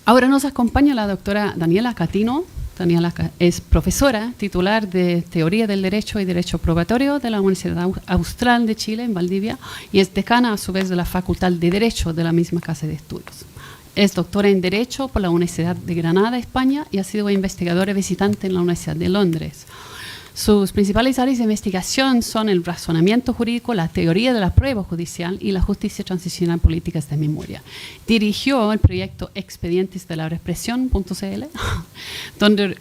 Ahora nos acompaña la doctora Daniela Catino. Daniela es profesora titular de Teoría del Derecho y Derecho Probatorio de la Universidad Austral de Chile, en Valdivia, y es decana a su vez de la Facultad de Derecho de la misma casa de estudios. Es doctora en Derecho por la Universidad de Granada, España, y ha sido investigadora visitante en la Universidad de Londres. Sus principales áreas de investigación son el razonamiento jurídico, la teoría de la prueba judicial y la justicia transicional políticas de memoria. Dirigió el proyecto Expedientes de la Represión.cl,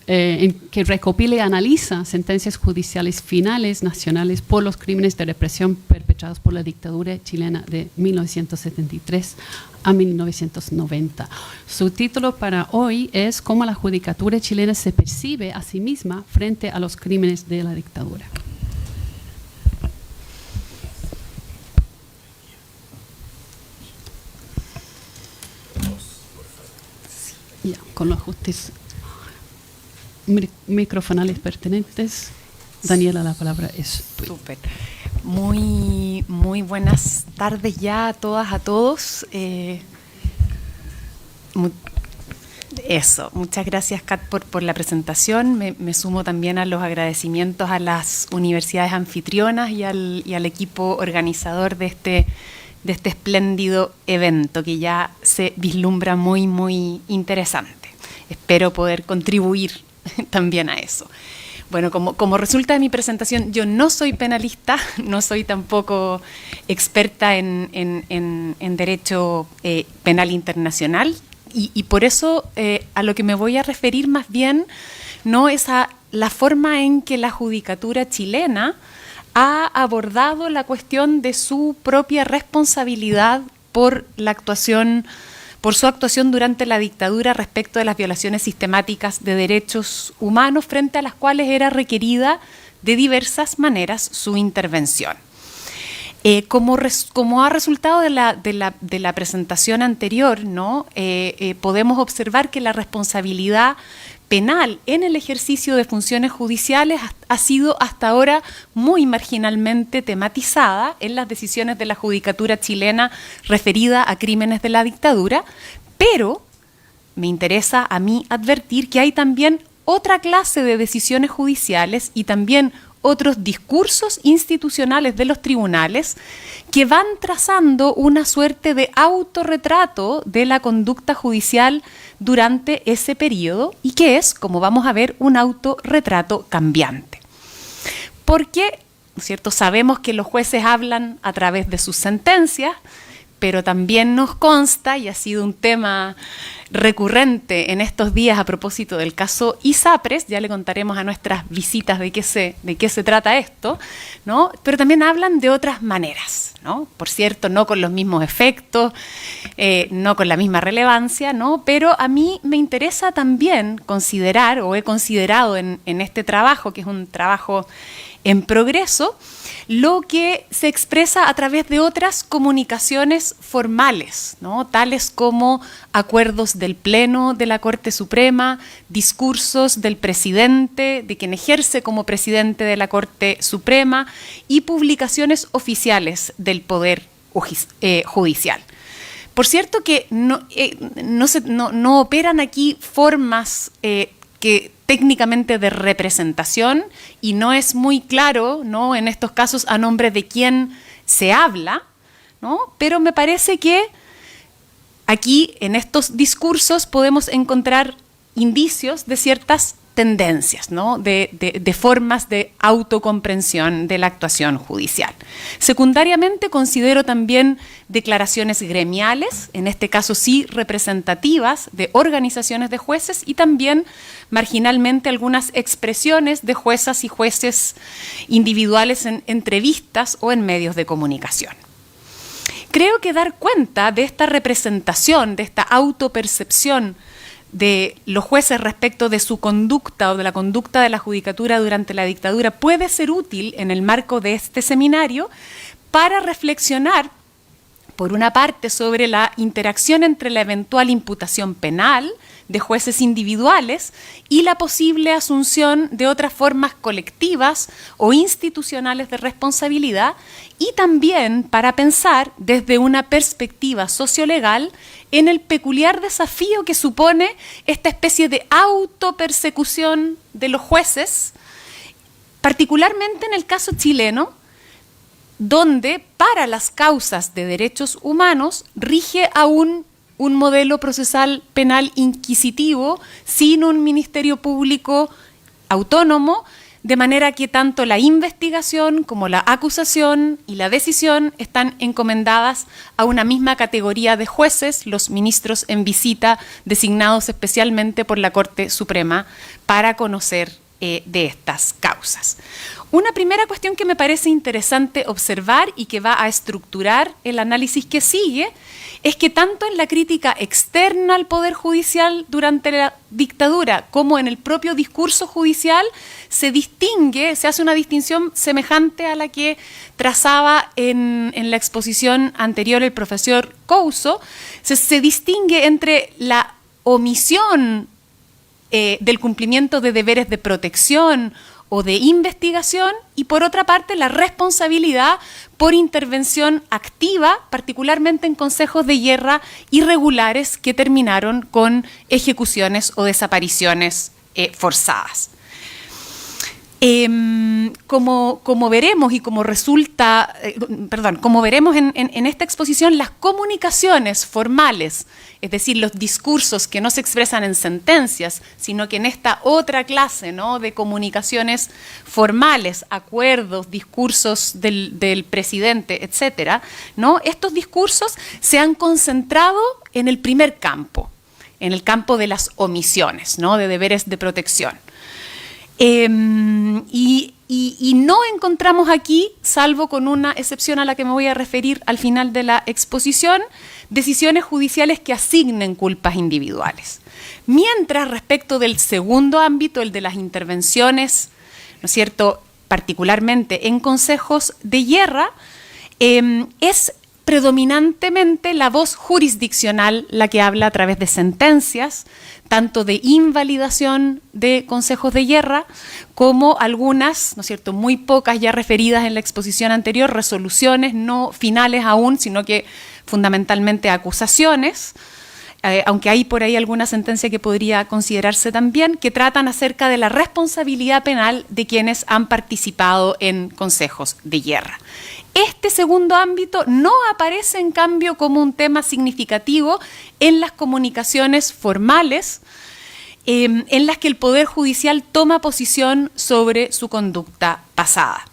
en que recopila y analiza sentencias judiciales finales nacionales por los crímenes de represión perpetrados por la dictadura chilena de 1973 a 1990. Su título para hoy es «Cómo la judicatura chilena se percibe a sí misma frente a los crímenes de la dictadura». Ya, con los ajustes microfonales pertinentes. Daniela, la palabra es tuya. Súper. Muy buenas tardes ya a todas, a todos. Muchas gracias, Kat, por la presentación. Me sumo también a los agradecimientos a las universidades anfitrionas y al equipo organizador de este espléndido evento que ya se vislumbra muy interesante. Espero poder contribuir también a eso. Bueno, como resulta de mi presentación, yo no soy penalista, no soy tampoco experta en derecho penal internacional y por eso a lo que me voy a referir más bien no es a la forma en que la judicatura chilena ha abordado la cuestión de su propia responsabilidad por su actuación durante la dictadura respecto de las violaciones sistemáticas de derechos humanos frente a las cuales era requerida de diversas maneras su intervención. Como ha resultado de la presentación anterior, ¿no? Podemos observar que la responsabilidad penal en el ejercicio de funciones judiciales ha sido hasta ahora muy marginalmente tematizada en las decisiones de la judicatura chilena referida a crímenes de la dictadura, pero me interesa a mí advertir que hay también otra clase de decisiones judiciales y también otros discursos institucionales de los tribunales que van trazando una suerte de autorretrato de la conducta judicial durante ese periodo y que es, como vamos a ver, un autorretrato cambiante. Porque, ¿no es cierto?, sabemos que los jueces hablan a través de sus sentencias, pero también nos consta, y ha sido un tema recurrente en estos días a propósito del caso ISAPRES, ya le contaremos a nuestras visitas de qué se trata esto, ¿no? Pero también hablan de otras maneras, ¿no? Por cierto, no con los mismos efectos, no con la misma relevancia, ¿no? Pero a mí me interesa también considerar, o he considerado en este trabajo, que es un trabajo en progreso, lo que se expresa a través de otras comunicaciones formales, ¿no? Tales como acuerdos del Pleno de la Corte Suprema, discursos del presidente, de quien ejerce como presidente de la Corte Suprema, y publicaciones oficiales del Poder Judicial. Por cierto que no operan aquí formas que técnicamente de representación y no es muy claro, ¿no?, en estos casos a nombre de quién se habla, ¿no? Pero me parece que aquí en estos discursos podemos encontrar indicios de ciertas tendencias, ¿no?, de formas de autocomprensión de la actuación judicial. Secundariamente considero también declaraciones gremiales, en este caso sí representativas, de organizaciones de jueces y también marginalmente algunas expresiones de juezas y jueces individuales en entrevistas o en medios de comunicación. Creo que dar cuenta de esta representación, de esta autopercepción de los jueces respecto de su conducta o de la conducta de la judicatura durante la dictadura puede ser útil en el marco de este seminario para reflexionar por una parte, sobre la interacción entre la eventual imputación penal de jueces individuales y la posible asunción de otras formas colectivas o institucionales de responsabilidad, y también para pensar desde una perspectiva sociolegal en el peculiar desafío que supone esta especie de autopersecución de los jueces, particularmente en el caso chileno, donde para las causas de derechos humanos rige aún un modelo procesal penal inquisitivo sin un ministerio público autónomo, de manera que tanto la investigación como la acusación y la decisión están encomendadas a una misma categoría de jueces, los ministros en visita designados especialmente por la Corte Suprema para conocer de estas causas. Una primera cuestión que me parece interesante observar y que va a estructurar el análisis que sigue es que tanto en la crítica externa al Poder Judicial durante la dictadura como en el propio discurso judicial se hace una distinción semejante a la que trazaba en la exposición anterior el profesor Couso. Se distingue entre la omisión del cumplimiento de deberes de protección o de investigación, y por otra parte la responsabilidad por intervención activa, particularmente en consejos de guerra irregulares que terminaron con ejecuciones o desapariciones forzadas. Como veremos y como resulta, como veremos en esta exposición, las comunicaciones formales, es decir, los discursos que no se expresan en sentencias, sino que en esta otra clase, ¿no?, de comunicaciones formales, acuerdos, discursos del presidente, etcétera, ¿no?, estos discursos se han concentrado en el primer campo, en el campo de las omisiones, ¿no?, de deberes de protección. Y no encontramos aquí, salvo con una excepción a la que me voy a referir al final de la exposición, decisiones judiciales que asignen culpas individuales. Mientras respecto del segundo ámbito, el de las intervenciones, ¿no es cierto?, particularmente en consejos de guerra, es predominantemente la voz jurisdiccional la que habla a través de sentencias, tanto de invalidación de consejos de guerra, como algunas, ¿no es cierto?, muy pocas ya referidas en la exposición anterior, resoluciones no finales aún, sino que fundamentalmente acusaciones, aunque hay por ahí alguna sentencia que podría considerarse también, que tratan acerca de la responsabilidad penal de quienes han participado en consejos de guerra. Este segundo ámbito no aparece, en cambio, como un tema significativo en las comunicaciones formales, en las que el Poder Judicial toma posición sobre su conducta pasada.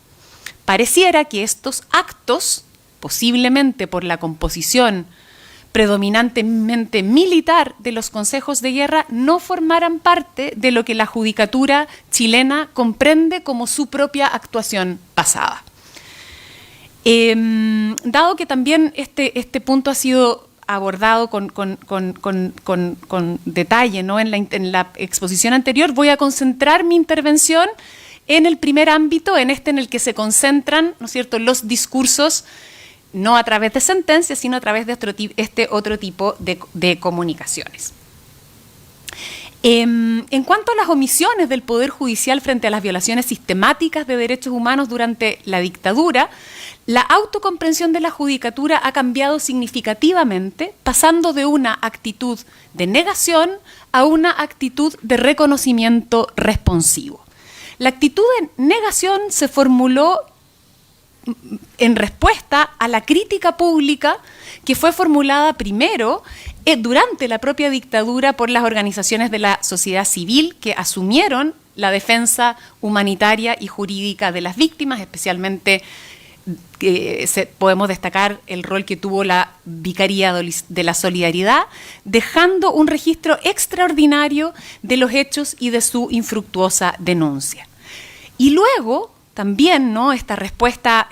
Pareciera que estos actos, posiblemente por la composición predominantemente militar de los consejos de guerra, no formaran parte de lo que la judicatura chilena comprende como su propia actuación pasada. Dado que también este punto ha sido abordado con detalle, ¿no?, en la exposición anterior, voy a concentrar mi intervención en el primer ámbito, en el que se concentran, ¿no es cierto?, los discursos, no a través de sentencias, sino a través de otro tipo de comunicaciones. En cuanto a las omisiones del Poder Judicial frente a las violaciones sistemáticas de derechos humanos durante la dictadura, la autocomprensión de la judicatura ha cambiado significativamente, pasando de una actitud de negación a una actitud de reconocimiento responsivo. La actitud de negación se formuló en respuesta a la crítica pública que fue formulada primero durante la propia dictadura por las organizaciones de la sociedad civil que asumieron la defensa humanitaria y jurídica de las víctimas, especialmente podemos destacar el rol que tuvo la Vicaría de la Solidaridad, dejando un registro extraordinario de los hechos y de su infructuosa denuncia. Y luego también, ¿no?, esta respuesta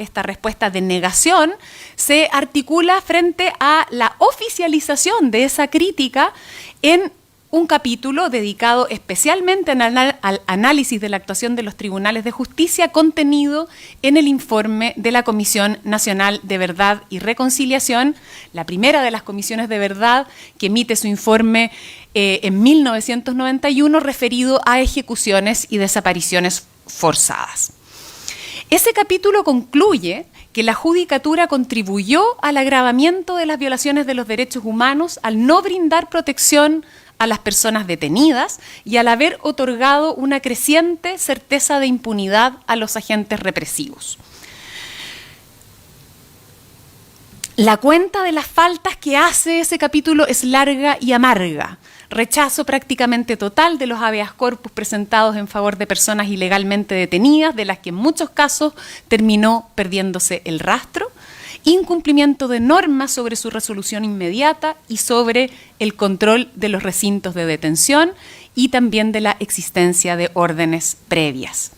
de negación se articula frente a la oficialización de esa crítica en un capítulo dedicado especialmente al análisis de la actuación de los tribunales de justicia contenido en el informe de la Comisión Nacional de Verdad y Reconciliación, la primera de las comisiones de verdad que emite su informe en 1991 referido a ejecuciones y desapariciones forzadas. Ese capítulo concluye que la judicatura contribuyó al agravamiento de las violaciones de los derechos humanos al no brindar protección a las personas detenidas y al haber otorgado una creciente certeza de impunidad a los agentes represivos. La cuenta de las faltas que hace ese capítulo es larga y amarga. Rechazo prácticamente total de los habeas corpus presentados en favor de personas ilegalmente detenidas, de las que en muchos casos terminó perdiéndose el rastro. Incumplimiento de normas sobre su resolución inmediata y sobre el control de los recintos de detención y también de la existencia de órdenes previas.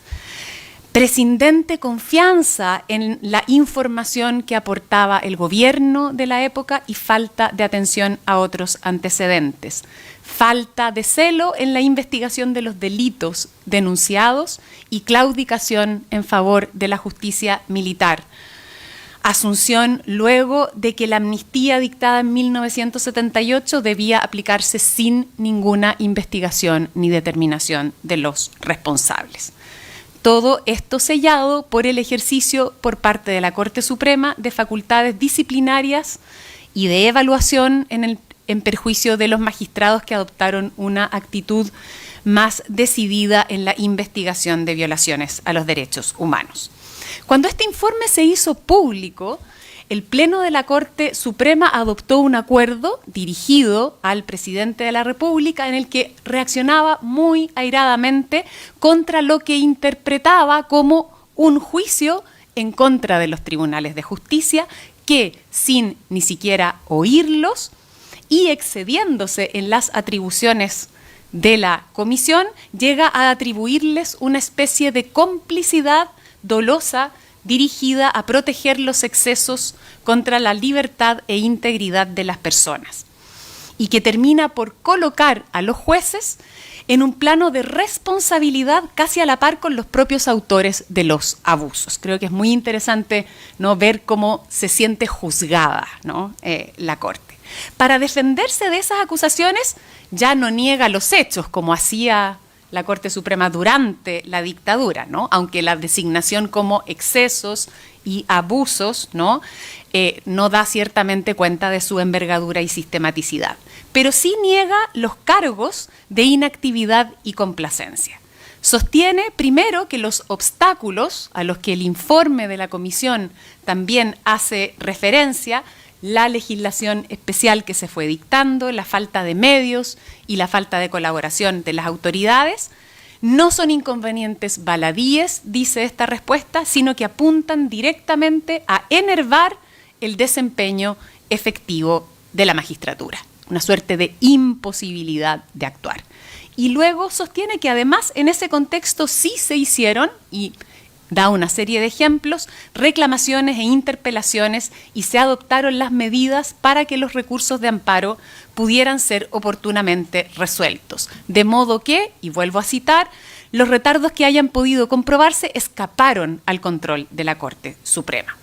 Prescindente confianza en la información que aportaba el gobierno de la época y falta de atención a otros antecedentes. Falta de celo en la investigación de los delitos denunciados y claudicación en favor de la justicia militar. Asunción luego de que la amnistía dictada en 1978 debía aplicarse sin ninguna investigación ni determinación de los responsables. Todo esto sellado por el ejercicio por parte de la Corte Suprema de facultades disciplinarias y de evaluación en perjuicio de los magistrados que adoptaron una actitud más decidida en la investigación de violaciones a los derechos humanos. Cuando este informe se hizo público, el Pleno de la Corte Suprema adoptó un acuerdo dirigido al presidente de la República en el que reaccionaba muy airadamente contra lo que interpretaba como un juicio en contra de los tribunales de justicia que, sin ni siquiera oírlos y excediéndose en las atribuciones de la comisión, llega a atribuirles una especie de complicidad dolosa dirigida a proteger los excesos contra la libertad e integridad de las personas y que termina por colocar a los jueces en un plano de responsabilidad casi a la par con los propios autores de los abusos. Creo que es muy interesante, ¿no?, ver cómo se siente juzgada, ¿no?, la Corte. Para defenderse de esas acusaciones ya no niega los hechos como hacía la Corte Suprema durante la dictadura, ¿no?, aunque la designación como excesos y abusos, ¿no?, no da ciertamente cuenta de su envergadura y sistematicidad, pero sí niega los cargos de inactividad y complacencia. Sostiene, primero, que los obstáculos a los que el informe de la Comisión también hace referencia, la legislación especial que se fue dictando, la falta de medios y la falta de colaboración de las autoridades, no son inconvenientes baladíes, dice esta respuesta, sino que apuntan directamente a enervar el desempeño efectivo de la magistratura, una suerte de imposibilidad de actuar. Y luego sostiene que además en ese contexto sí se hicieron, y da una serie de ejemplos, reclamaciones e interpelaciones y se adoptaron las medidas para que los recursos de amparo pudieran ser oportunamente resueltos. De modo que, y vuelvo a citar, los retardos que hayan podido comprobarse escaparon al control de la Corte Suprema.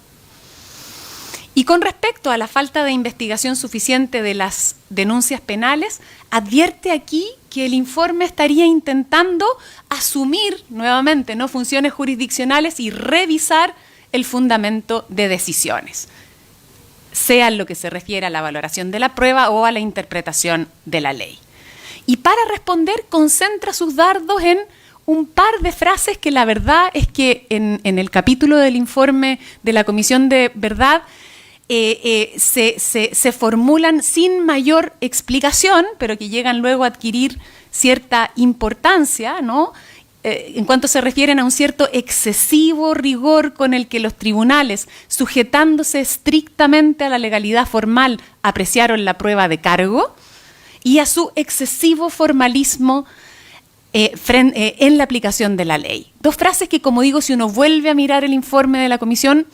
Y con respecto a la falta de investigación suficiente de las denuncias penales, advierte aquí que el informe estaría intentando asumir nuevamente, ¿no?, funciones jurisdiccionales y revisar el fundamento de decisiones, sea en lo que se refiere a la valoración de la prueba o a la interpretación de la ley. Y para responder concentra sus dardos en un par de frases que la verdad es que en el capítulo del informe de la Comisión de Verdad se formulan sin mayor explicación, pero que llegan luego a adquirir cierta importancia, ¿no?, en cuanto se refieren a un cierto excesivo rigor con el que los tribunales, sujetándose estrictamente a la legalidad formal, apreciaron la prueba de cargo, y a su excesivo formalismo en la aplicación de la ley. Dos frases que, como digo, si uno vuelve a mirar el informe de la Comisión,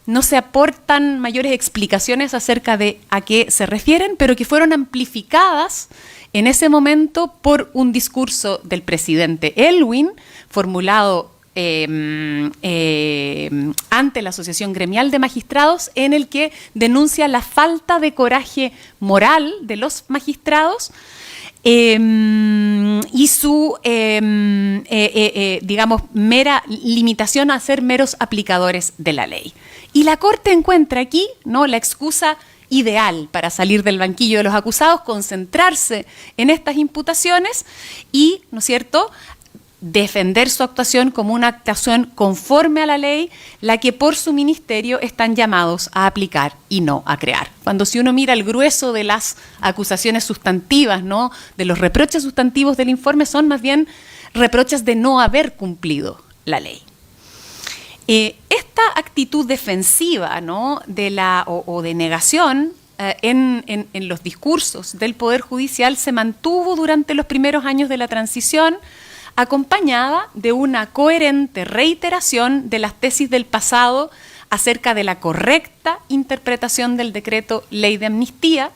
no se aportan mayores explicaciones acerca de a qué se refieren, pero que fueron amplificadas en ese momento por un discurso del presidente Elwin, formulado ante la Asociación Gremial de Magistrados, en el que denuncia la falta de coraje moral de los magistrados y su, digamos, mera limitación a ser meros aplicadores de la ley. Y la Corte encuentra aquí, ¿no?, la excusa ideal para salir del banquillo de los acusados, concentrarse en estas imputaciones y, ¿no es cierto?, defender su actuación como una actuación conforme a la ley, la que por su ministerio están llamados a aplicar y no a crear. Cuando si uno mira el grueso de las acusaciones sustantivas, ¿no?, de los reproches sustantivos del informe, son más bien reproches de no haber cumplido la ley. Esta actitud defensiva, ¿no?, o de negación en los discursos del Poder Judicial se mantuvo durante los primeros años de la transición, acompañada de una coherente reiteración de las tesis del pasado acerca de la correcta interpretación del decreto Ley de Amnistía,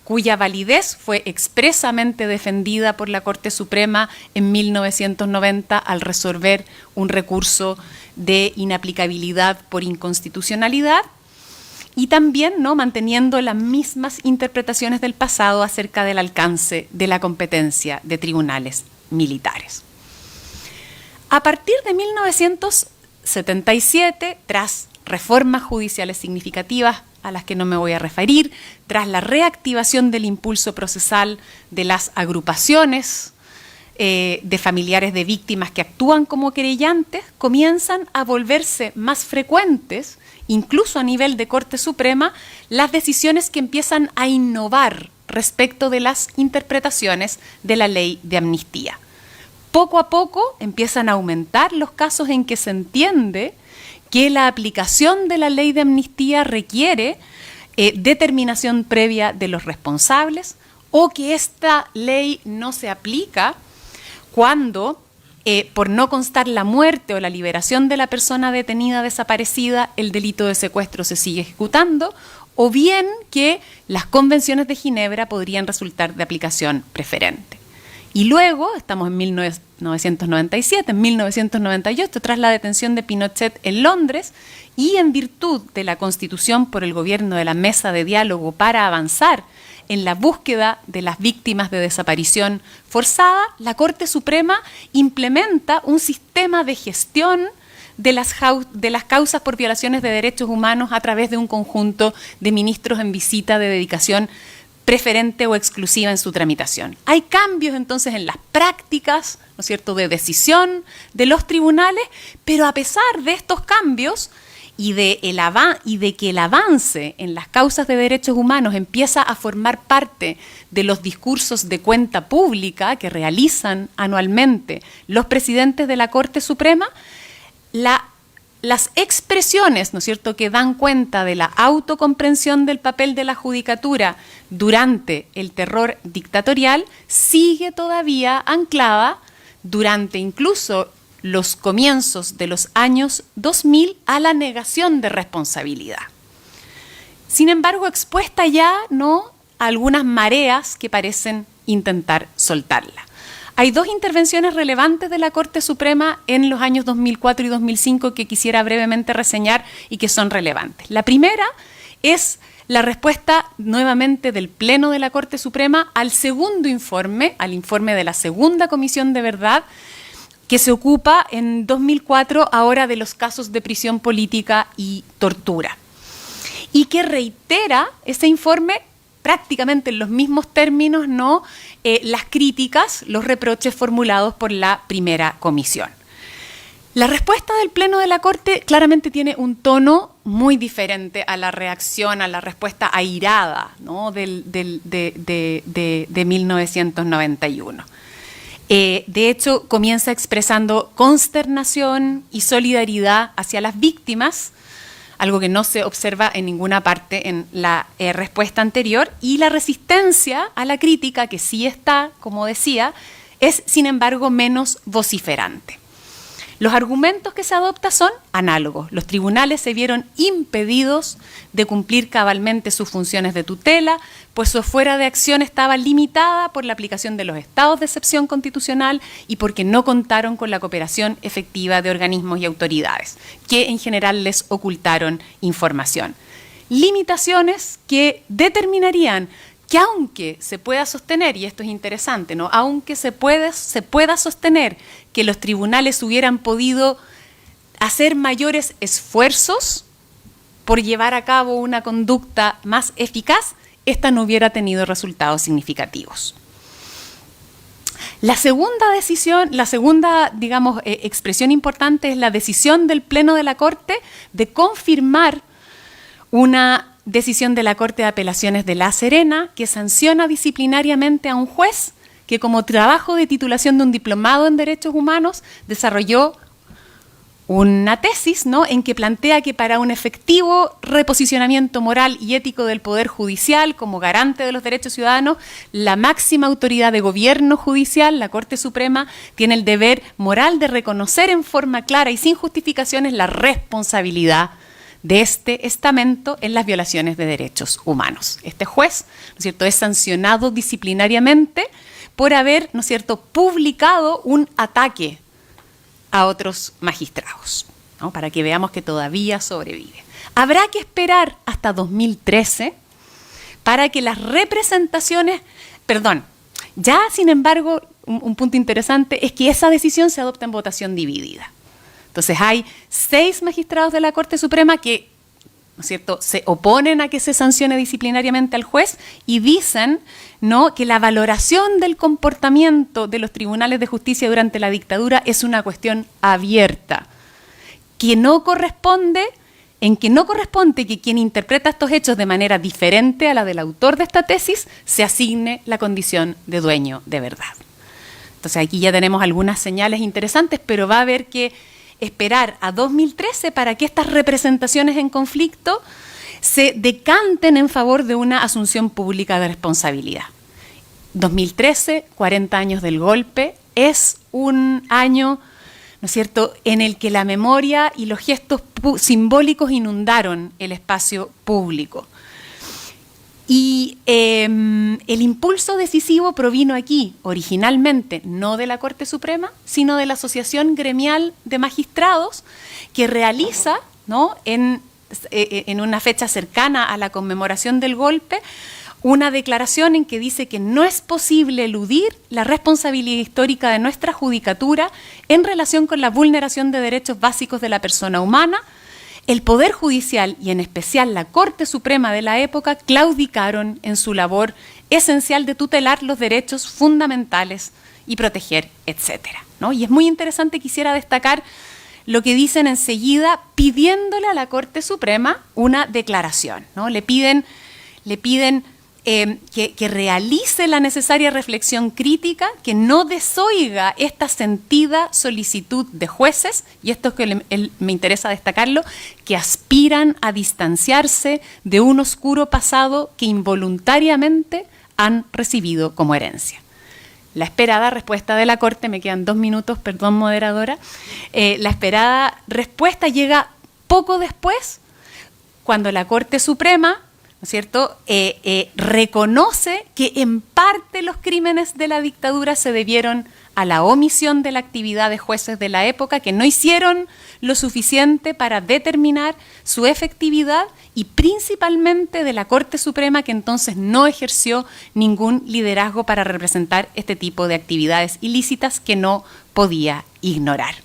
cuya validez fue expresamente defendida por la Corte Suprema en 1990 al resolver un recurso de inaplicabilidad por inconstitucionalidad, y también, ¿no?, manteniendo las mismas interpretaciones del pasado acerca del alcance de la competencia de tribunales militares. A partir de 1977, tras reformas judiciales significativas a las que no me voy a referir, tras la reactivación del impulso procesal de las agrupaciones de familiares de víctimas que actúan como querellantes, comienzan a volverse más frecuentes, incluso a nivel de Corte Suprema, las decisiones que empiezan a innovar respecto de las interpretaciones de la ley de amnistía. Poco a poco empiezan a aumentar los casos en que se entiende que la aplicación de la ley de amnistía requiere determinación previa de los responsables, o que esta ley no se aplica cuando, por no constar la muerte o la liberación de la persona detenida desaparecida, el delito de secuestro se sigue ejecutando, o bien que las convenciones de Ginebra podrían resultar de aplicación preferente. Y luego, estamos en 1997, en 1998, tras la detención de Pinochet en Londres, y en virtud de la constitución por el gobierno de la Mesa de Diálogo para avanzar en la búsqueda de las víctimas de desaparición forzada, la Corte Suprema implementa un sistema de gestión de las causas por violaciones de derechos humanos a través de un conjunto de ministros en visita de dedicación preferente o exclusiva en su tramitación. Hay cambios entonces en las prácticas, ¿no es cierto?, de decisión de los tribunales, pero a pesar de estos cambios y de que el avance en las causas de derechos humanos empieza a formar parte de los discursos de cuenta pública que realizan anualmente los presidentes de la Corte Suprema, las expresiones, ¿no es cierto?, que dan cuenta de la autocomprensión del papel de la judicatura durante el terror dictatorial sigue todavía anclada durante incluso los comienzos de los años 2000 a la negación de responsabilidad. Sin embargo, expuesta ya, ¿no?, a algunas mareas que parecen intentar soltarla. Hay dos intervenciones relevantes de la Corte Suprema en los años 2004 y 2005 que quisiera brevemente reseñar y que son relevantes. La primera es la respuesta nuevamente del Pleno de la Corte Suprema al segundo informe, al informe de la segunda Comisión de Verdad, que se ocupa en 2004 ahora de los casos de prisión política y tortura, y que reitera ese informe prácticamente en los mismos términos, ¿no?, las críticas, los reproches formulados por la primera comisión. La respuesta del Pleno de la Corte claramente tiene un tono muy diferente a la reacción, a la respuesta airada, ¿no?, de 1991. De hecho, comienza expresando consternación y solidaridad hacia las víctimas, algo que no se observa en ninguna parte en la respuesta anterior, y la resistencia a la crítica, que sí está, como decía, es sin embargo menos vociferante. Los argumentos que se adoptan son análogos. Los tribunales se vieron impedidos de cumplir cabalmente sus funciones de tutela, pues su esfera de acción estaba limitada por la aplicación de los estados de excepción constitucional y porque no contaron con la cooperación efectiva de organismos y autoridades, que en general les ocultaron información. Limitaciones que determinarían que aunque se pueda sostener, y esto es interesante, ¿no? Aunque se pueda sostener que los tribunales hubieran podido hacer mayores esfuerzos por llevar a cabo una conducta más eficaz, esta no hubiera tenido resultados significativos. La segunda decisión, digamos, expresión importante es la decisión del Pleno de la Corte de confirmar una decisión de la Corte de Apelaciones de La Serena que sanciona disciplinariamente a un juez que como trabajo de titulación de un diplomado en Derechos Humanos desarrolló una tesis, ¿no?, en que plantea que para un efectivo reposicionamiento moral y ético del Poder Judicial como garante de los derechos ciudadanos, la máxima autoridad de gobierno judicial, la Corte Suprema, tiene el deber moral de reconocer en forma clara y sin justificaciones la responsabilidad de este estamento en las violaciones de derechos humanos. Este juez, ¿no es cierto?, es sancionado disciplinariamente por haber, ¿no es cierto?, publicado un ataque a otros magistrados, ¿no?, para que veamos que todavía sobrevive. Habrá que esperar hasta 2013 para que las representaciones, ya sin embargo, un punto interesante es que esa decisión se adopta en votación dividida. Entonces hay 6 magistrados de la Corte Suprema que, ¿no es cierto?, se oponen a que se sancione disciplinariamente al juez y dicen, ¿no?, que la valoración del comportamiento de los tribunales de justicia durante la dictadura es una cuestión abierta, que no corresponde que quien interpreta estos hechos de manera diferente a la del autor de esta tesis se asigne la condición de dueño de verdad. Entonces aquí ya tenemos algunas señales interesantes, pero va a haber que esperar a 2013 para que estas representaciones en conflicto se decanten en favor de una asunción pública de responsabilidad. 2013, 40 años del golpe, es un año, ¿no es cierto?, en el que la memoria y los gestos simbólicos inundaron el espacio público. Y el impulso decisivo provino aquí, originalmente, no de la Corte Suprema, sino de la Asociación Gremial de Magistrados, que realiza, ¿no?, en una fecha cercana a la conmemoración del golpe, una declaración en que dice que no es posible eludir la responsabilidad histórica de nuestra judicatura en relación con la vulneración de derechos básicos de la persona humana. El Poder Judicial y en especial la Corte Suprema de la época claudicaron en su labor esencial de tutelar los derechos fundamentales y proteger, etcétera, ¿no? Y es muy interesante, quisiera destacar lo que dicen enseguida pidiéndole a la Corte Suprema una declaración, ¿no? Le piden que realice la necesaria reflexión crítica, que no desoiga esta sentida solicitud de jueces, y esto es que me interesa destacarlo, que aspiran a distanciarse de un oscuro pasado que involuntariamente han recibido como herencia. La esperada respuesta de la Corte, me quedan 2 minutos, perdón moderadora, la esperada respuesta llega poco después, cuando la Corte Suprema, ¿no es cierto?, reconoce que en parte los crímenes de la dictadura se debieron a la omisión de la actividad de jueces de la época, que no hicieron lo suficiente para determinar su efectividad, y principalmente de la Corte Suprema, que entonces no ejerció ningún liderazgo para representar este tipo de actividades ilícitas que no podía ignorar.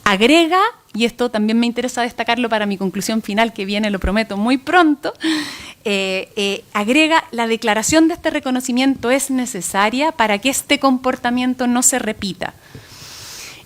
Agrega, y esto también me interesa destacarlo para mi conclusión final, que viene, lo prometo, muy pronto, agrega, la declaración de este reconocimiento es necesaria para que este comportamiento no se repita.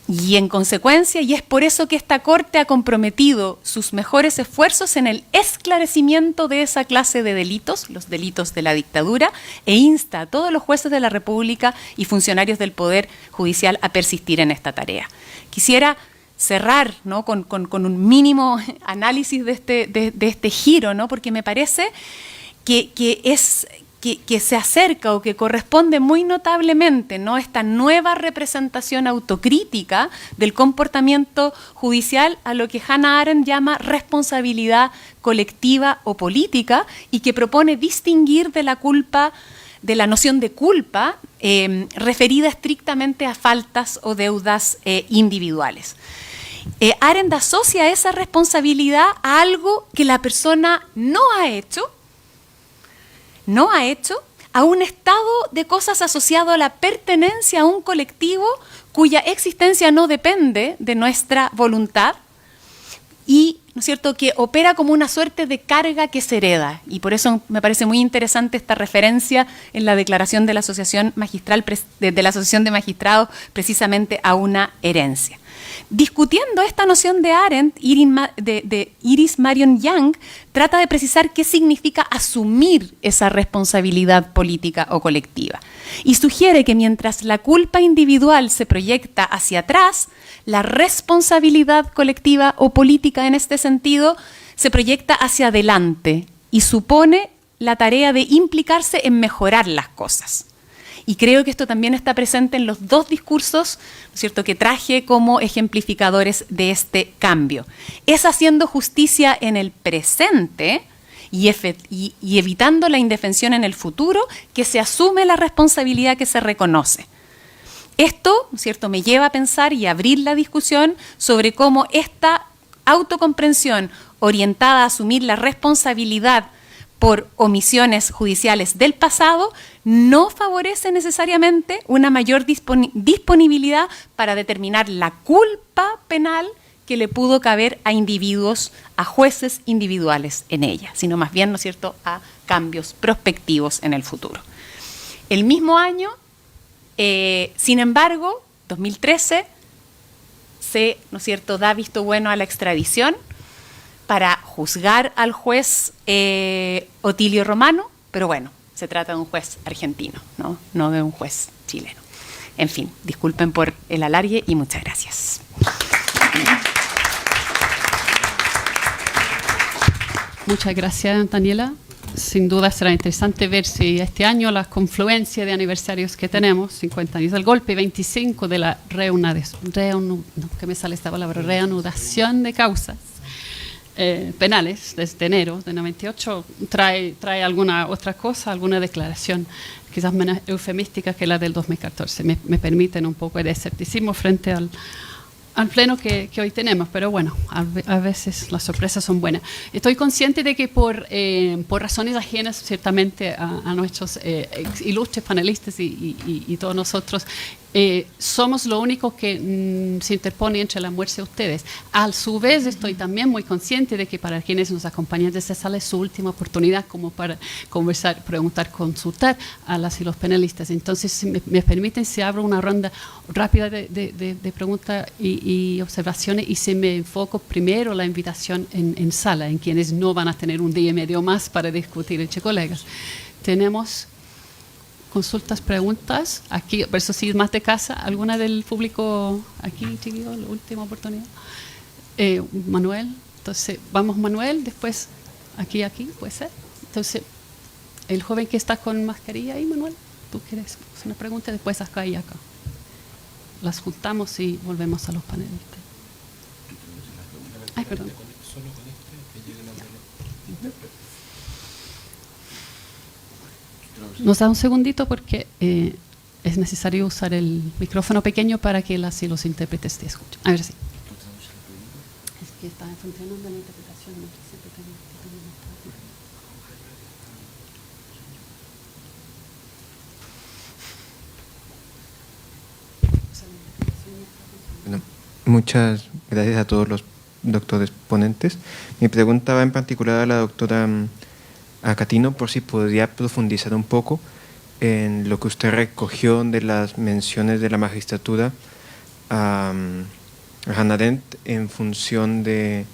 Y en consecuencia, y es por eso que esta Corte ha comprometido sus mejores esfuerzos en el esclarecimiento de esa clase de delitos, los delitos de la dictadura, e insta a todos los jueces de la República y funcionarios del Poder Judicial a persistir en esta tarea. Quisiera cerrar, ¿no?, con un mínimo análisis de este giro, ¿no?, porque me parece que que se acerca o que corresponde muy notablemente, ¿no?, esta nueva representación autocrítica del comportamiento judicial a lo que Hannah Arendt llama responsabilidad colectiva o política, y que propone distinguir de la culpa, de la noción de culpa referida estrictamente a faltas o deudas individuales. Arendt asocia esa responsabilidad a algo que la persona no ha hecho, a un estado de cosas asociado a la pertenencia a un colectivo cuya existencia no depende de nuestra voluntad y, ¿no es cierto?, que opera como una suerte de carga que se hereda. Y por eso me parece muy interesante esta referencia en la declaración de la Asociación Magistral, de la Asociación de Magistrados, precisamente a una herencia. Discutiendo esta noción de Arendt, Iris Marion Young trata de precisar qué significa asumir esa responsabilidad política o colectiva, y sugiere que mientras la culpa individual se proyecta hacia atrás, la responsabilidad colectiva o política en este sentido se proyecta hacia adelante y supone la tarea de implicarse en mejorar las cosas. Y creo que esto también está presente en los dos discursos, ¿no es cierto?, que traje como ejemplificadores de este cambio. Es haciendo justicia en el presente y evitando la indefensión en el futuro que se asume la responsabilidad que se reconoce. Esto, ¿no es cierto?, me lleva a pensar y a abrir la discusión sobre cómo esta autocomprensión orientada a asumir la responsabilidad por omisiones judiciales del pasado no favorece necesariamente una mayor disponibilidad para determinar la culpa penal que le pudo caber a individuos, a jueces individuales en ella, sino más bien, ¿no es cierto?, a cambios prospectivos en el futuro. El mismo año, sin embargo, 2013, se, ¿no es cierto?, da visto bueno a la extradición para juzgar al juez Otilio Romano, pero bueno, se trata de un juez argentino, no de un juez chileno. En fin, disculpen por el alargue y muchas gracias. Muchas gracias, Daniela. Sin duda será interesante ver si este año la confluencia de aniversarios que tenemos, 50 años del golpe, 25 de la reanudación de causas penales desde enero de 98, trae alguna otra cosa, alguna declaración quizás menos eufemística que la del 2014. Me permiten un poco de escepticismo frente al pleno que hoy tenemos, pero bueno, a veces las sorpresas son buenas. Estoy consciente de que por razones ajenas ciertamente a nuestros ilustres panelistas y todos nosotros, somos lo único que se interpone entre la muerte de ustedes. A su vez, estoy también muy consciente de que para quienes nos acompañan desde esta sala es su última oportunidad como para conversar, preguntar, consultar a las y los panelistas. Entonces, si me permiten, se abro una ronda rápida de preguntas y observaciones, y se me enfoco primero la invitación en sala, en quienes no van a tener un día y medio más para discutir entre colegas. Tenemos consultas, preguntas, aquí, por eso sí, más de casa, ¿alguna del público aquí, chiquillo, la última oportunidad? Manuel, entonces, vamos Manuel, después aquí, puede ser. Entonces, el joven que está con mascarilla ahí, Manuel, ¿tú quieres hacer una pregunta? Después acá y acá. Las juntamos y volvemos a los panelistas. Ay, perdón. Nos da un segundito porque es necesario usar el micrófono pequeño para que las y los intérpretes te escuchen. A ver si. Es que está funcionando la interpretación. Bueno, muchas gracias a todos los doctores ponentes. Mi pregunta va en particular a la doctora Catino, por si podría profundizar un poco en lo que usted recogió de las menciones de la magistratura a Hannah Arendt en función del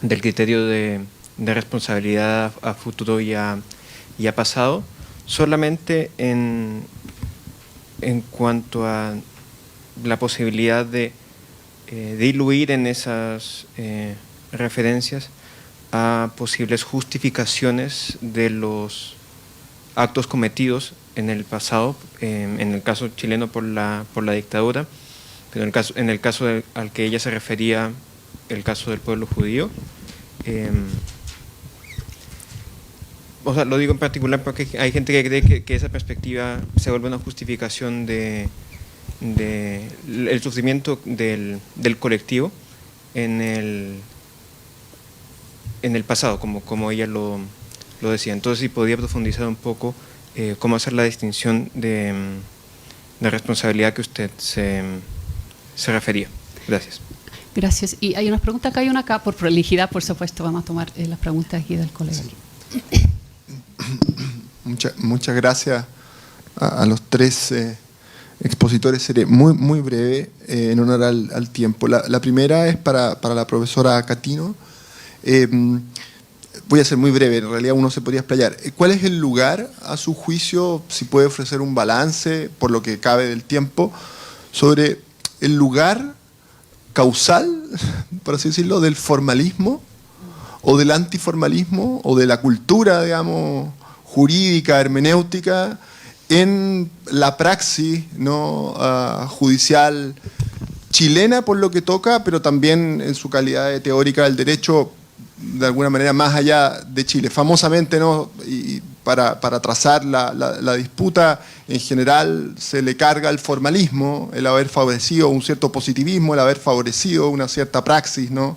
criterio de responsabilidad a futuro y a pasado, solamente en cuanto a la posibilidad de diluir en esas referencias a posibles justificaciones de los actos cometidos en el pasado, en el caso chileno por la dictadura, pero en el caso al que ella se refería, el caso del pueblo judío. O sea, lo digo en particular porque hay gente que cree que esa perspectiva se vuelve una justificación de el sufrimiento del colectivo en el pasado, como ella lo decía. Entonces, si podía profundizar un poco cómo hacer la distinción de responsabilidad que usted se refería. Gracias. Gracias. Y hay unas preguntas acá y una acá. Por prolijidad, por supuesto, vamos a tomar las preguntas aquí del colega. Muchas gracias a los tres expositores. Seré muy breve en honor al tiempo. La primera es para la profesora Catino. Voy a ser muy breve, en realidad uno se podría explayar. ¿Cuál es el lugar, a su juicio, si puede ofrecer un balance, por lo que cabe del tiempo, sobre el lugar causal, por así decirlo, del formalismo o del antiformalismo o de la cultura, digamos, jurídica, hermenéutica, en la praxis, ¿no?, judicial chilena por lo que toca, pero también en su calidad de teórica del derecho, de alguna manera más allá de Chile? Famosamente, ¿no?, y para trazar la disputa, en general se le carga al formalismo el haber favorecido un cierto positivismo, el haber favorecido una cierta praxis, ¿no?,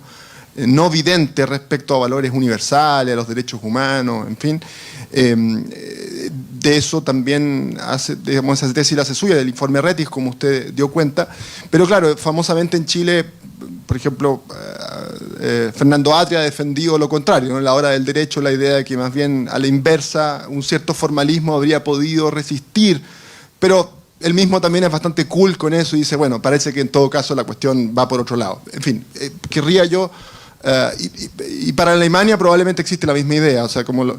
no vidente respecto a valores universales, a los derechos humanos, en fin. De eso también hace, digamos, esa tesis la hace suya, del informe Retis, como usted dio cuenta. Pero claro, famosamente en Chile, por ejemplo, Fernando Atria ha defendido lo contrario, ¿no?, en la hora del derecho, la idea de que más bien a la inversa un cierto formalismo habría podido resistir, pero él mismo también es bastante cool con eso y dice, bueno, parece que en todo caso la cuestión va por otro lado. En fin, querría yo... y para Alemania probablemente existe la misma idea, o sea, como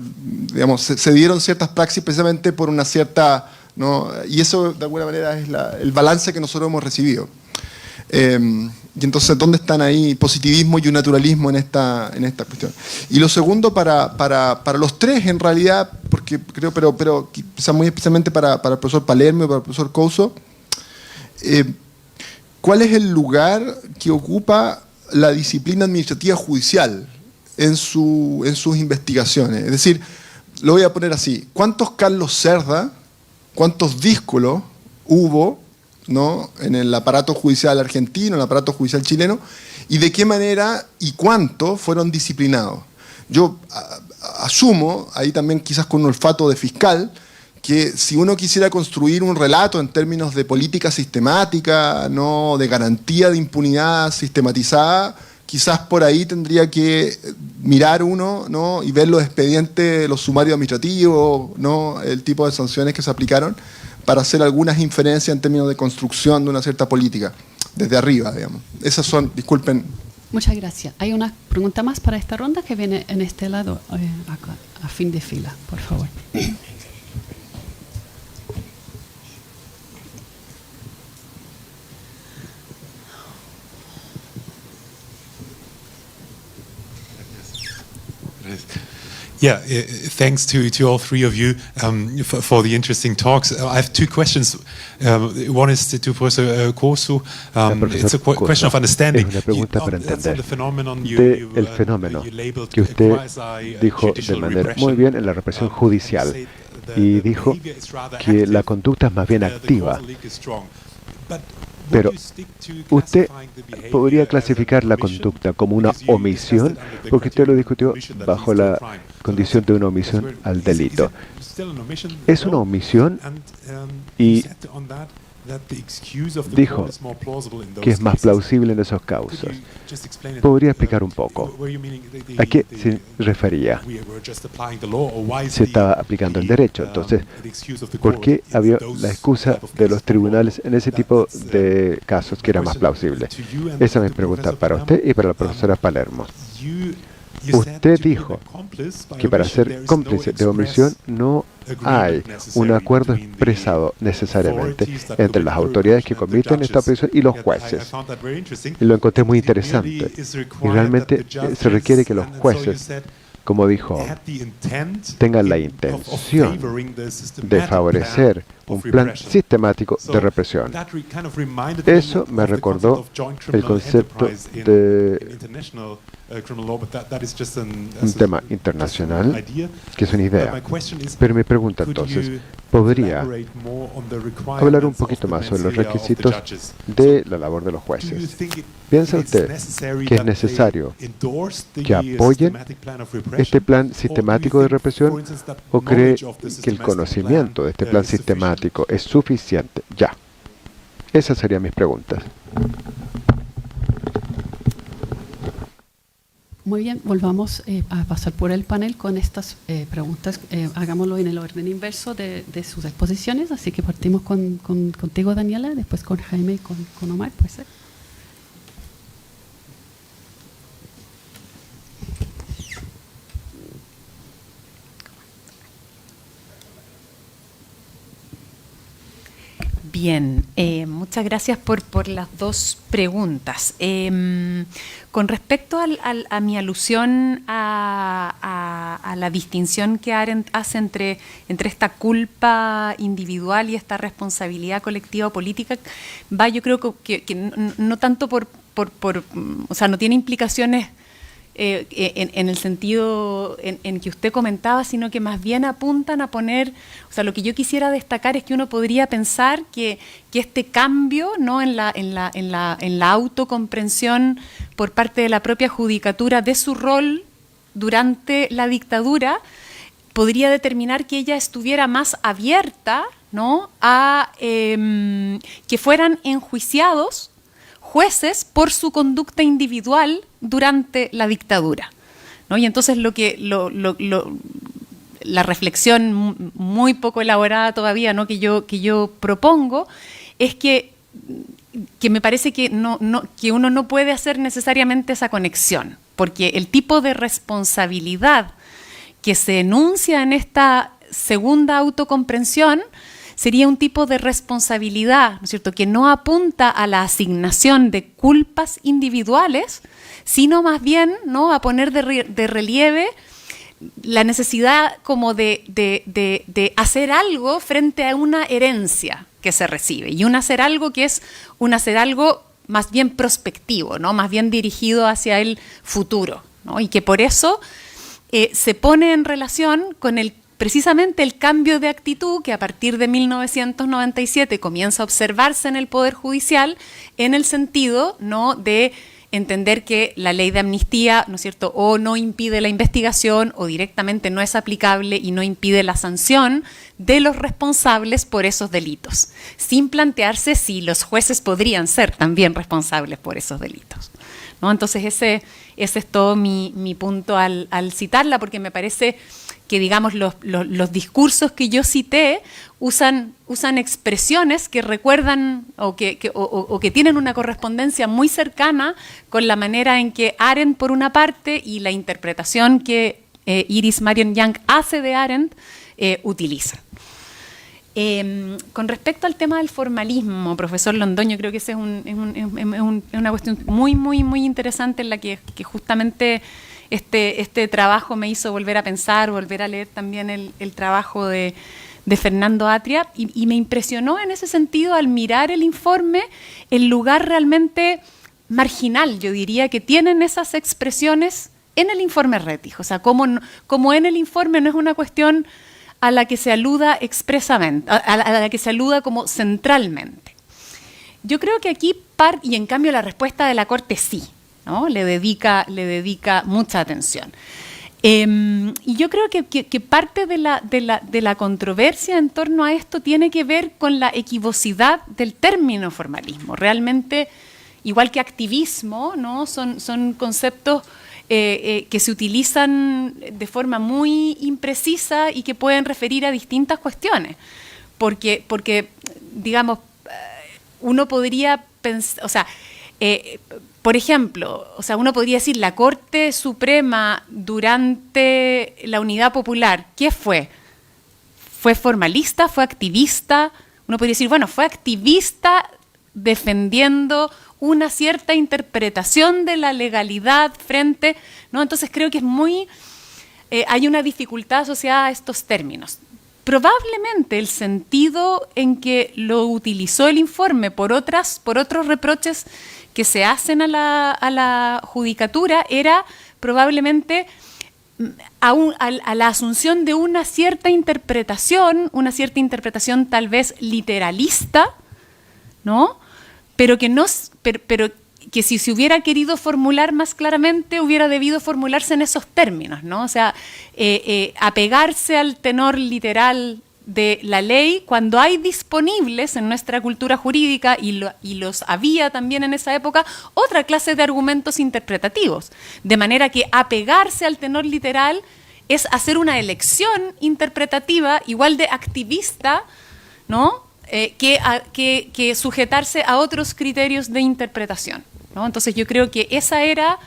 digamos, se dieron ciertas praxis precisamente por una cierta, ¿no?, y eso de alguna manera es el balance que nosotros hemos recibido. Y entonces, ¿dónde están ahí positivismo y un naturalismo en esta cuestión? Y lo segundo, para los tres en realidad, porque creo, pero quizá muy especialmente para el profesor Palermo y para el profesor Couso, ¿cuál es el lugar que ocupa la disciplina administrativa judicial en sus investigaciones? Es decir, lo voy a poner así: ¿cuántos Carlos Cerda, cuántos díscolos hubo, ¿no?, en el aparato judicial argentino, en el aparato judicial chileno, y de qué manera y cuánto fueron disciplinados? Yo asumo, ahí también quizás con un olfato de fiscal, que si uno quisiera construir un relato en términos de política sistemática, ¿no?, de garantía de impunidad sistematizada, quizás por ahí tendría que mirar uno, ¿no?, y ver los expedientes, los sumarios administrativos, ¿no?, el tipo de sanciones que se aplicaron, para hacer algunas inferencias en términos de construcción de una cierta política, desde arriba, digamos. Esas son, disculpen. Muchas gracias. Hay una pregunta más para esta ronda que viene en este lado, acá, a fin de fila, por favor. Yeah, thanks to all three of you for the interesting talks. I have two questions. One is to Professor Couso. It's a question of understanding. Es una pregunta para entender del fenómeno que usted dijo de manera muy bien en la represión judicial, y dijo que la conducta es más bien activa. Pero usted podría clasificar la conducta como una omisión, porque usted lo discutió bajo la condición de una omisión al delito. Es una omisión, y dijo que es más plausible en esos casos. ¿Podría explicar un poco a qué se refería? Se estaba aplicando el derecho. Entonces, ¿por qué había la excusa de los tribunales en ese tipo de casos que era más plausible? Esa es mi pregunta para usted y para la profesora Palermo. Usted dijo que para ser cómplice de omisión no hay un acuerdo expresado necesariamente entre las autoridades que cometen esta operación y los jueces. Y lo encontré muy interesante. Y realmente se requiere que los jueces, como dijo, tengan la intención de favorecer un plan sistemático de represión. Eso me recordó el concepto de un tema internacional, que es una idea. Pero mi pregunta entonces, ¿podría hablar un poquito más sobre los requisitos de la labor de los jueces? ¿Piensa usted que es necesario que apoyen este plan sistemático de represión o cree que el conocimiento de este plan sistemático es suficiente? Ya. Esas serían mis preguntas. Muy bien, volvamos a pasar por el panel con estas preguntas. Hagámoslo en el orden inverso de sus exposiciones, así que partimos contigo, Daniela, después con Jaime y con Omar, puede ser. Bien, muchas gracias por las dos preguntas. Con respecto a mi alusión a la distinción que Arendt hace entre esta culpa individual y esta responsabilidad colectiva o política, yo creo que no tanto o sea, no tiene implicaciones en el sentido en que usted comentaba, sino que más bien apuntan a poner, o sea, lo que yo quisiera destacar es que uno podría pensar que este cambio, ¿no?, en la autocomprensión por parte de la propia judicatura de su rol durante la dictadura podría determinar que ella estuviera más abierta, ¿no?, a que fueran enjuiciados jueces por su conducta individual durante la dictadura, ¿no? Y entonces la reflexión muy poco elaborada todavía, ¿no?, que yo propongo es que me parece que que uno no puede hacer necesariamente esa conexión, porque el tipo de responsabilidad que se enuncia en esta segunda autocomprensión sería un tipo de responsabilidad, ¿no es cierto?, que no apunta a la asignación de culpas individuales, sino más bien, ¿no?, a poner de relieve la necesidad como de hacer algo frente a una herencia que se recibe, y un hacer algo que es un hacer algo más bien prospectivo, ¿no?, más bien dirigido hacia el futuro, ¿no?, y que por eso se pone en relación con precisamente el cambio de actitud que a partir de 1997 comienza a observarse en el Poder Judicial, en el sentido, ¿no?, de entender que la ley de amnistía, ¿no es cierto?, o no impide la investigación o directamente no es aplicable y no impide la sanción de los responsables por esos delitos, sin plantearse si los jueces podrían ser también responsables por esos delitos, ¿no? Entonces ese es todo mi punto al citarla, porque me parece que, digamos, los discursos que yo cité usan expresiones que recuerdan o que tienen una correspondencia muy cercana con la manera en que Arendt, por una parte, y la interpretación que Iris Marion Young hace de Arendt, utiliza. Con respecto al tema del formalismo, profesor Londoño, creo que esa es una cuestión muy, muy, muy interesante en la que justamente este trabajo me hizo volver a pensar, volver a leer también el trabajo de Fernando Atria, y me impresionó en ese sentido, al mirar el informe, el lugar realmente marginal, yo diría, que tienen esas expresiones en el informe Rettig. O sea, como en el informe no es una cuestión a la que se aluda expresamente, a la que se aluda como centralmente. Yo creo que aquí, y en cambio la respuesta de la Corte sí, ¿no?, le dedica mucha atención. Y yo creo que parte de la controversia en torno a esto tiene que ver con la equivocidad del término formalismo. Realmente, igual que activismo, ¿no?, son conceptos que se utilizan de forma muy imprecisa y que pueden referir a distintas cuestiones. Porque digamos, uno podría pensar, o sea, Por ejemplo, o sea, uno podría decir la Corte Suprema durante la Unidad Popular, ¿qué fue? ¿Fue formalista? ¿Fue activista? Uno podría decir, bueno, fue activista defendiendo una cierta interpretación de la legalidad frente, ¿no? Entonces creo que es muy, hay una dificultad asociada a estos términos. Probablemente el sentido en que lo utilizó el informe por otros reproches que se hacen a la judicatura era probablemente a la asunción de una cierta interpretación tal vez literalista, ¿no? Pero que si se hubiera querido formular más claramente, hubiera debido formularse en esos términos, ¿no? O sea, apegarse al tenor literal de la ley cuando hay disponibles en nuestra cultura jurídica, y los había también en esa época, otra clase de argumentos interpretativos. De manera que apegarse al tenor literal es hacer una elección interpretativa igual de activista, ¿no? Que sujetarse a otros criterios de interpretación, ¿no? Entonces yo creo que esa era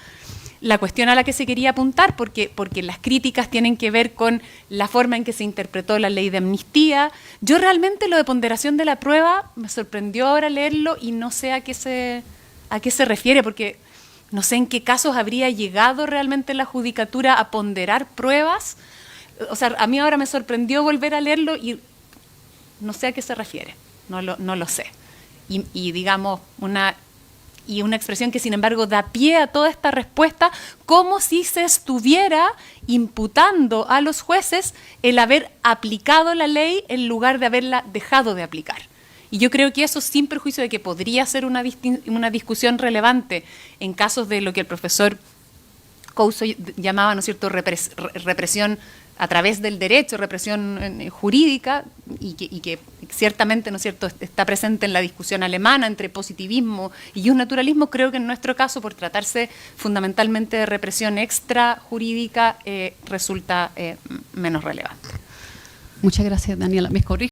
la cuestión a la que se quería apuntar, porque las críticas tienen que ver con la forma en que se interpretó la ley de amnistía. Yo realmente lo de ponderación de la prueba me sorprendió ahora leerlo y no sé a qué se refiere, porque no sé en qué casos habría llegado realmente la judicatura a ponderar pruebas. O sea, a mí ahora me sorprendió volver a leerlo y no sé a qué se refiere, no lo sé. Y digamos, una expresión que sin embargo da pie a toda esta respuesta, como si se estuviera imputando a los jueces el haber aplicado la ley en lugar de haberla dejado de aplicar. Y yo creo que eso, sin perjuicio de que podría ser una discusión relevante en casos de lo que el profesor Couso llamaba, ¿no es cierto?, represión a través del derecho, represión jurídica, y que ciertamente, ¿no es cierto?, está presente en la discusión alemana entre positivismo y naturalismo. Creo que en nuestro caso, por tratarse fundamentalmente de represión extrajurídica, resulta menos relevante. Muchas gracias, Daniela. ¿Me corrijo?